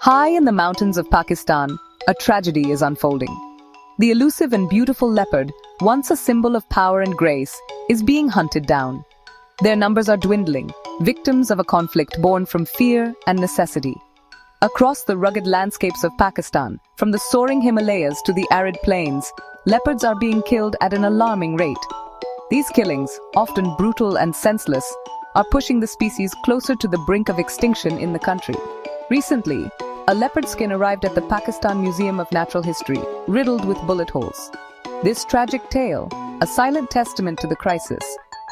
High in the mountains of Pakistan, a tragedy is unfolding. The elusive and beautiful leopard, once a symbol of power and grace, is being hunted down. Their numbers are dwindling, victims of a conflict born from fear and necessity. Across the rugged landscapes of Pakistan, from the soaring Himalayas to the arid plains, leopards are being killed at an alarming rate. These killings, often brutal and senseless, are pushing the species closer to the brink of extinction in the country. Recently, a leopard skin arrived at the Pakistan Museum of Natural History, riddled with bullet holes. This tragic tale, a silent testament to the crisis,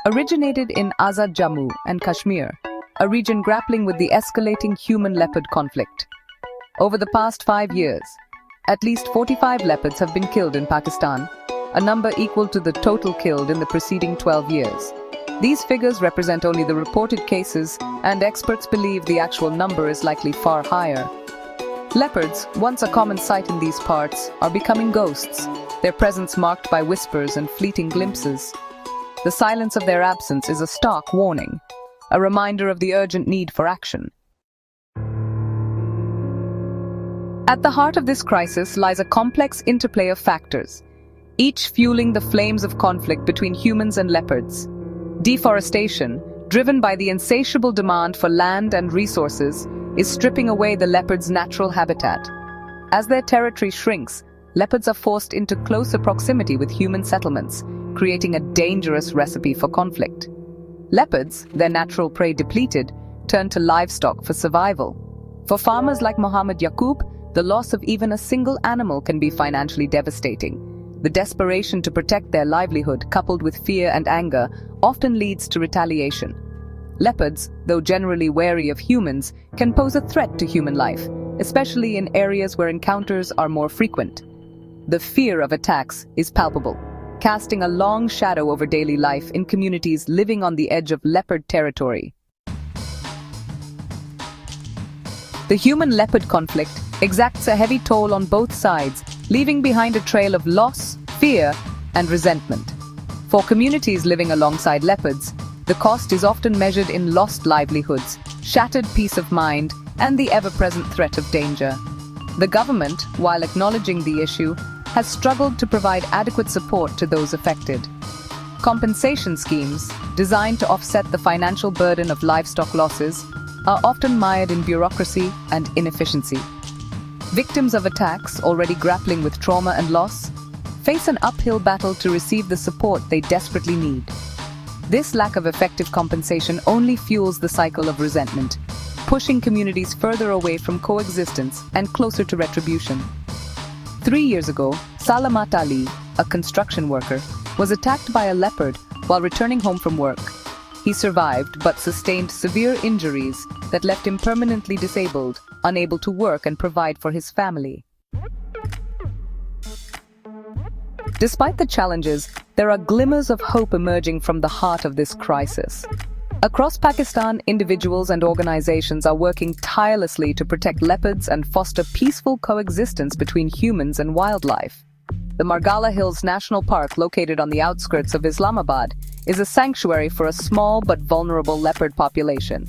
originated in Azad Jammu and Kashmir, a region grappling with the escalating human-leopard conflict. Over the past 5 years, at least 45 leopards have been killed in Pakistan, a number equal to the total killed in the preceding 12 years. These figures represent only the reported cases, and experts believe the actual number is likely far higher. Leopards, once a common sight in these parts, are becoming ghosts, their presence marked by whispers and fleeting glimpses. The silence of their absence is a stark warning, a reminder of the urgent need for action. At the heart of this crisis lies a complex interplay of factors, each fueling the flames of conflict between humans and leopards. Deforestation, driven by the insatiable demand for land and resources, is stripping away the leopard's natural habitat. As their territory shrinks, leopards are forced into closer proximity with human settlements, creating a dangerous recipe for conflict. Leopards, their natural prey depleted, turn to livestock for survival. For farmers like Mohammed Yaqub, the loss of even a single animal can be financially devastating. The desperation to protect their livelihood, coupled with fear and anger, often leads to retaliation. Leopards, though generally wary of humans, can pose a threat to human life, especially in areas where encounters are more frequent. The fear of attacks is palpable, casting a long shadow over daily life in communities living on the edge of leopard territory. The human-leopard conflict exacts a heavy toll on both sides, leaving behind a trail of loss, fear, and resentment. For communities living alongside leopards, the cost is often measured in lost livelihoods, shattered peace of mind, and the ever-present threat of danger. The government, while acknowledging the issue, has struggled to provide adequate support to those affected. Compensation schemes, designed to offset the financial burden of livestock losses, are often mired in bureaucracy and inefficiency. Victims of attacks, already grappling with trauma and loss, face an uphill battle to receive the support they desperately need. This lack of effective compensation only fuels the cycle of resentment, pushing communities further away from coexistence and closer to retribution. 3 years ago, Salamat Ali, a construction worker, was attacked by a leopard while returning home from work. He survived but sustained severe injuries that left him permanently disabled, unable to work and provide for his family. Despite the challenges, there are glimmers of hope emerging from the heart of this crisis. Across Pakistan, individuals and organizations are working tirelessly to protect leopards and foster peaceful coexistence between humans and wildlife. The Margala Hills National Park, located on the outskirts of Islamabad, is a sanctuary for a small but vulnerable leopard population.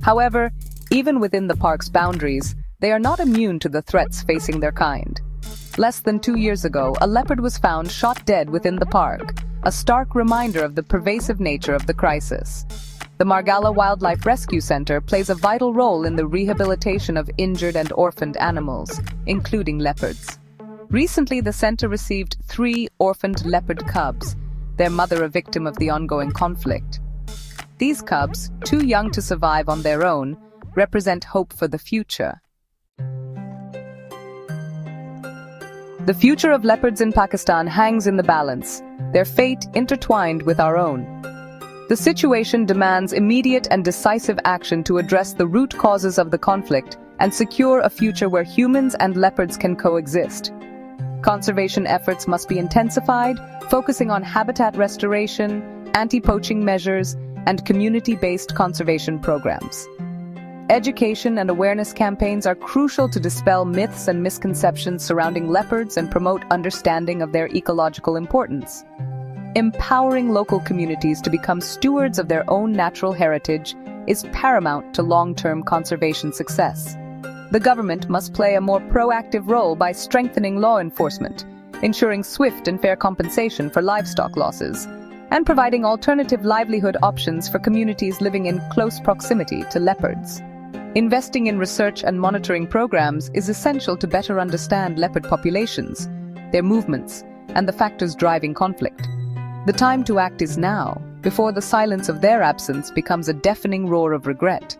However, even within the park's boundaries, they are not immune to the threats facing their kind. Less than 2 years ago, a leopard was found shot dead within the park, a stark reminder of the pervasive nature of the crisis. The Margala Wildlife Rescue Center plays a vital role in the rehabilitation of injured and orphaned animals, including leopards. Recently, the center received 3 orphaned leopard cubs, their mother a victim of the ongoing conflict. These cubs, too young to survive on their own, represent hope for the future. The future of leopards in Pakistan hangs in the balance, their fate intertwined with our own. The situation demands immediate and decisive action to address the root causes of the conflict and secure a future where humans and leopards can coexist. Conservation efforts must be intensified, focusing on habitat restoration, anti-poaching measures, and community-based conservation programs. Education and awareness campaigns are crucial to dispel myths and misconceptions surrounding leopards and promote understanding of their ecological importance. Empowering local communities to become stewards of their own natural heritage is paramount to long-term conservation success. The government must play a more proactive role by strengthening law enforcement, ensuring swift and fair compensation for livestock losses, and providing alternative livelihood options for communities living in close proximity to leopards. Investing in research and monitoring programs is essential to better understand leopard populations, their movements, and the factors driving conflict. The time to act is now, before the silence of their absence becomes a deafening roar of regret.